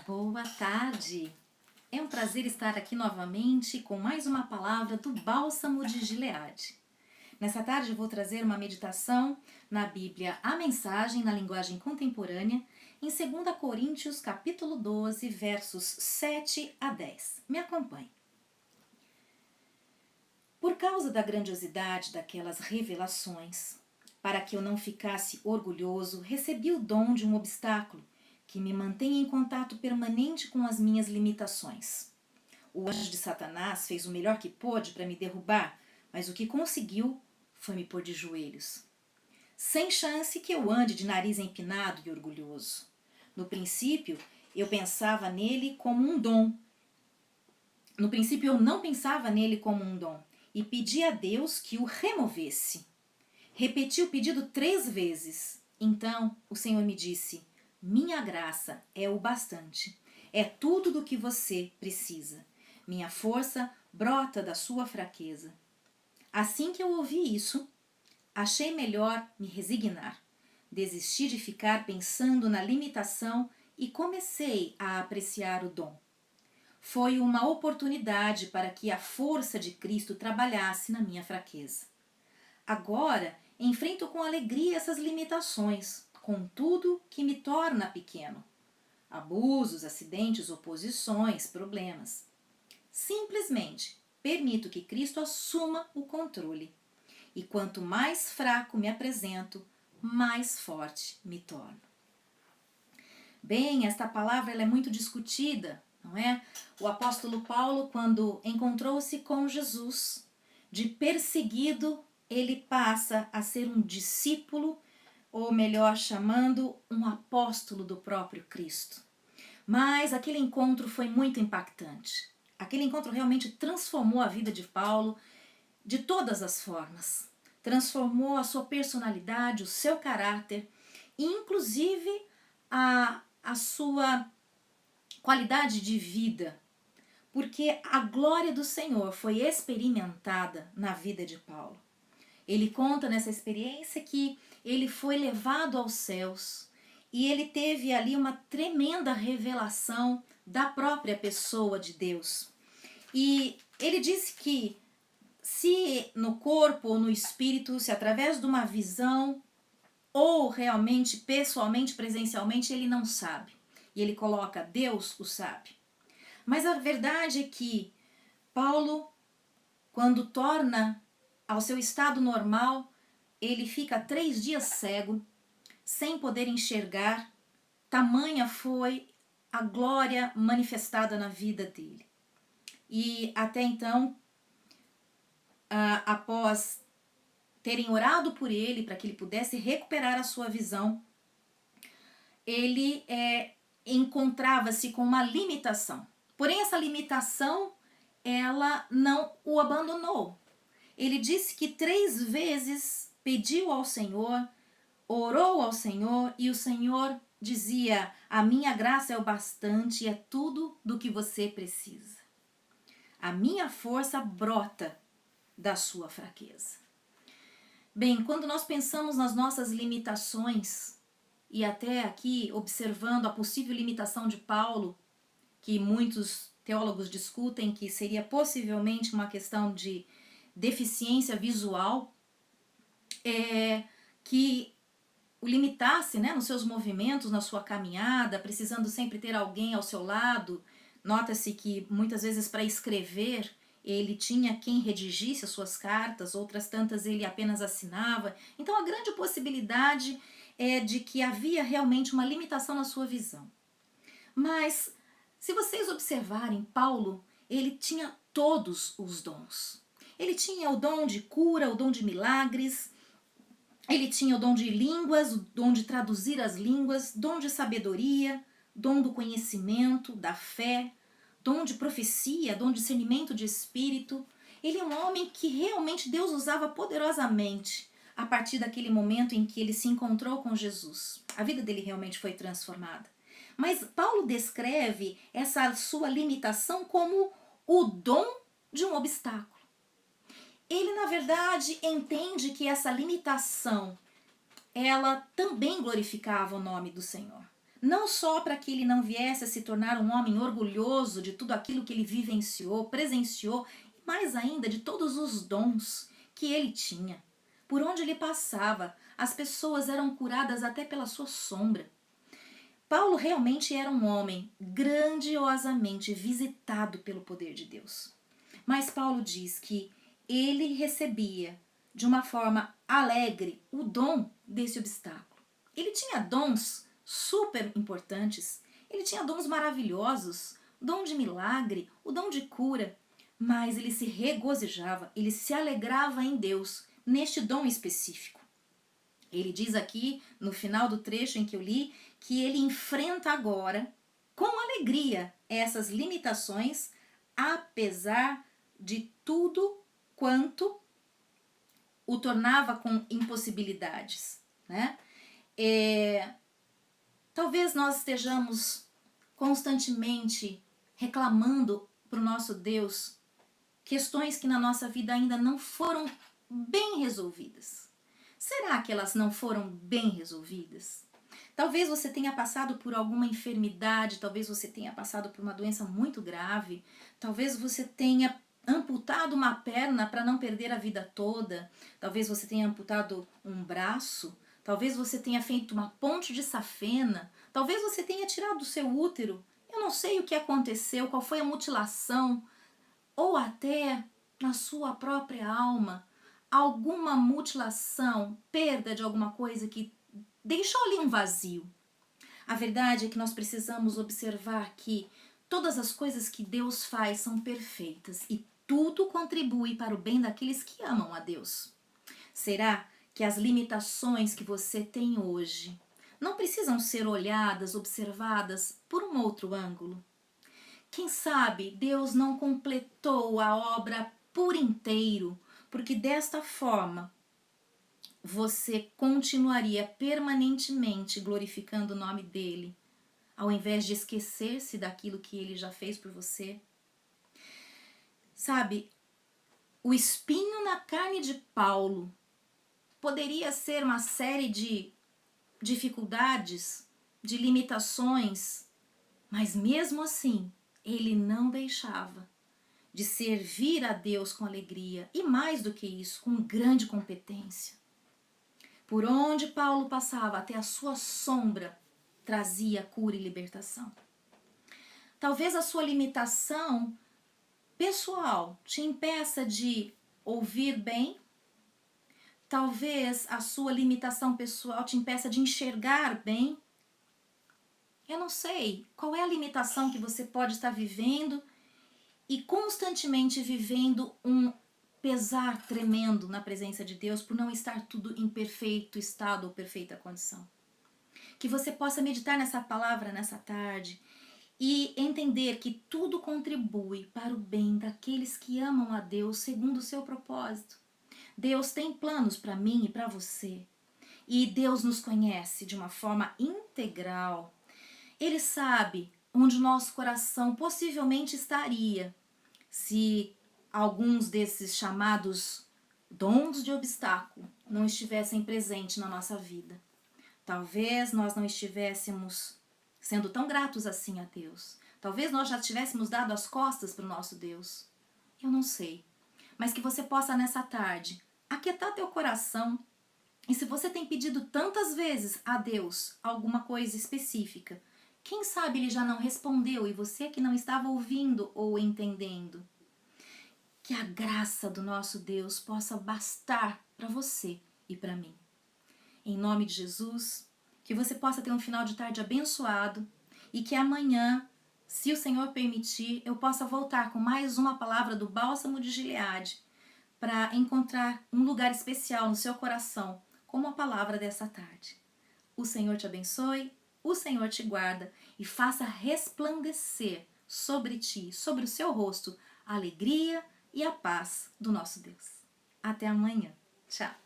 Boa tarde! É um prazer estar aqui novamente com mais uma palavra do Bálsamo de Gileade. Nessa tarde eu vou trazer uma meditação na Bíblia, a mensagem na linguagem contemporânea, em 2 Coríntios capítulo 12, versos 7 a 10. Me acompanhe. Por causa da grandiosidade daquelas revelações, para que eu não ficasse orgulhoso, recebi o dom de um obstáculo que me mantém em contato permanente com as minhas limitações. O anjo de Satanás fez o melhor que pôde para me derrubar, mas o que conseguiu foi me pôr de joelhos. Sem chance que eu ande de nariz empinado e orgulhoso. No princípio, eu pensava nele como um dom. No princípio, eu não pensava nele como um dom e pedi a Deus que o removesse. Repeti o pedido 3 vezes. Então, o Senhor me disse: minha graça é o bastante. É tudo do que você precisa. Minha força brota da sua fraqueza. Assim que eu ouvi isso, achei melhor me resignar. Desisti de ficar pensando na limitação e comecei a apreciar o dom. Foi uma oportunidade para que a força de Cristo trabalhasse na minha fraqueza. Agora, enfrento com alegria essas limitações, com tudo que me torna pequeno. Abusos, acidentes, oposições, problemas. Simplesmente permito que Cristo assuma o controle. E quanto mais fraco me apresento, mais forte me torno. Bem, esta palavra ela é muito discutida, não é? O apóstolo Paulo, quando encontrou-se com Jesus, de perseguido, ele passa a ser um discípulo, ou melhor chamando, um apóstolo do próprio Cristo. Mas aquele encontro foi muito impactante. Aquele encontro realmente transformou a vida de Paulo de todas as formas. Transformou a sua personalidade, o seu caráter, e inclusive a sua qualidade de vida, porque a glória do Senhor foi experimentada na vida de Paulo. Ele conta nessa experiência que ele foi levado aos céus e ele teve ali uma tremenda revelação da própria pessoa de Deus. E ele disse que se no corpo ou no espírito, se através de uma visão ou realmente, pessoalmente, presencialmente, ele não sabe. E ele coloca: Deus o sabe. Mas a verdade é que Paulo, quando torna ao seu estado normal, ele fica 3 dias cego, sem poder enxergar. Tamanha foi a glória manifestada na vida dele. E até então, após terem orado por ele para que ele pudesse recuperar a sua visão, ele encontrava-se com uma limitação. Porém, essa limitação, ela não o abandonou. Ele disse que 3 vezes pediu ao Senhor, orou ao Senhor, e o Senhor dizia: a minha graça é o bastante e é tudo do que você precisa. A minha força brota da sua fraqueza. Bem, quando nós pensamos nas nossas limitações, e até aqui observando a possível limitação de Paulo, que muitos teólogos discutem que seria possivelmente uma questão de deficiência visual, que o limitasse, né, nos seus movimentos, na sua caminhada, precisando sempre ter alguém ao seu lado. Nota-se que muitas vezes para escrever ele tinha quem redigisse as suas cartas, outras tantas ele apenas assinava. Então a grande possibilidade é de que havia realmente uma limitação na sua visão. Mas se vocês observarem, Paulo, ele tinha todos os dons. Ele tinha o dom de cura, o dom de milagres, ele tinha o dom de línguas, o dom de traduzir as línguas, dom de sabedoria, dom do conhecimento, da fé, dom de profecia, dom de discernimento de espírito. Ele é um homem que realmente Deus usava poderosamente a partir daquele momento em que ele se encontrou com Jesus. A vida dele realmente foi transformada. Mas Paulo descreve essa sua limitação como o dom de um obstáculo. Ele, na verdade, entende que essa limitação, ela também glorificava o nome do Senhor. não só para que ele não viesse a se tornar um homem orgulhoso de tudo aquilo que ele vivenciou, presenciou, e mais ainda de todos os dons que ele tinha. Por onde ele passava, as pessoas eram curadas até pela sua sombra. Paulo realmente era um homem grandiosamente visitado pelo poder de Deus. Mas Paulo diz que ele recebia de uma forma alegre o dom desse obstáculo. Ele tinha dons super importantes, ele tinha dons maravilhosos, dom de milagre, o dom de cura, mas ele se regozijava, ele se alegrava em Deus, neste dom específico. Ele diz aqui, no final do trecho em que eu li, que ele enfrenta agora, com alegria, essas limitações, apesar de tudo quanto o tornava com impossibilidades, né? Talvez nós estejamos constantemente reclamando para o nosso Deus questões que na nossa vida ainda não foram bem resolvidas. Será que elas não foram bem resolvidas? Talvez você tenha passado por alguma enfermidade, talvez você tenha passado por uma doença muito grave, talvez você tenha amputado uma perna para não perder a vida toda, talvez você tenha amputado um braço, talvez você tenha feito uma ponte de safena, talvez você tenha tirado o seu útero. Eu não sei o que aconteceu, qual foi a mutilação, ou até na sua própria alma, alguma mutilação, perda de alguma coisa que deixou ali um vazio. A verdade é que nós precisamos observar que todas as coisas que Deus faz são perfeitas e tudo contribui para o bem daqueles que amam a Deus. Será que as limitações que você tem hoje não precisam ser olhadas, observadas por um outro ângulo? Quem sabe Deus não completou a obra por inteiro, porque desta forma você continuaria permanentemente glorificando o nome dele, ao invés de esquecer-se daquilo que ele já fez por você. Sabe, o espinho na carne de Paulo poderia ser uma série de dificuldades, de limitações, mas mesmo assim, ele não deixava de servir a Deus com alegria e, mais do que isso, com grande competência. Por onde Paulo passava, até a sua sombra trazia cura e libertação. Talvez a sua limitação pessoal te impeça de ouvir bem. Talvez a sua limitação pessoal te impeça de enxergar bem. Eu não sei qual é a limitação que você pode estar vivendo e constantemente vivendo um pesar tremendo na presença de Deus por não estar tudo em perfeito estado ou perfeita condição. Que você possa meditar nessa palavra nessa tarde e entender que tudo contribui para o bem daqueles que amam a Deus segundo o seu propósito. Deus tem planos para mim e para você. E Deus nos conhece de uma forma integral. Ele sabe onde o nosso coração possivelmente estaria se alguns desses chamados dons de obstáculo não estivessem presentes na nossa vida. Talvez nós não estivéssemos sendo tão gratos assim a Deus. Talvez nós já tivéssemos dado as costas para o nosso Deus. Eu não sei. Mas que você possa nessa tarde aquietar teu coração. E se você tem pedido tantas vezes a Deus alguma coisa específica, quem sabe ele já não respondeu e você que não estava ouvindo ou entendendo. Que a graça do nosso Deus possa bastar para você e para mim. Em nome de Jesus, que você possa ter um final de tarde abençoado e que amanhã, se o Senhor permitir, eu possa voltar com mais uma palavra do Bálsamo de Gileade para encontrar um lugar especial no seu coração, como a palavra dessa tarde. O Senhor te abençoe, o Senhor te guarda e faça resplandecer sobre ti, sobre o seu rosto, a alegria e a paz do nosso Deus. Até amanhã. Tchau.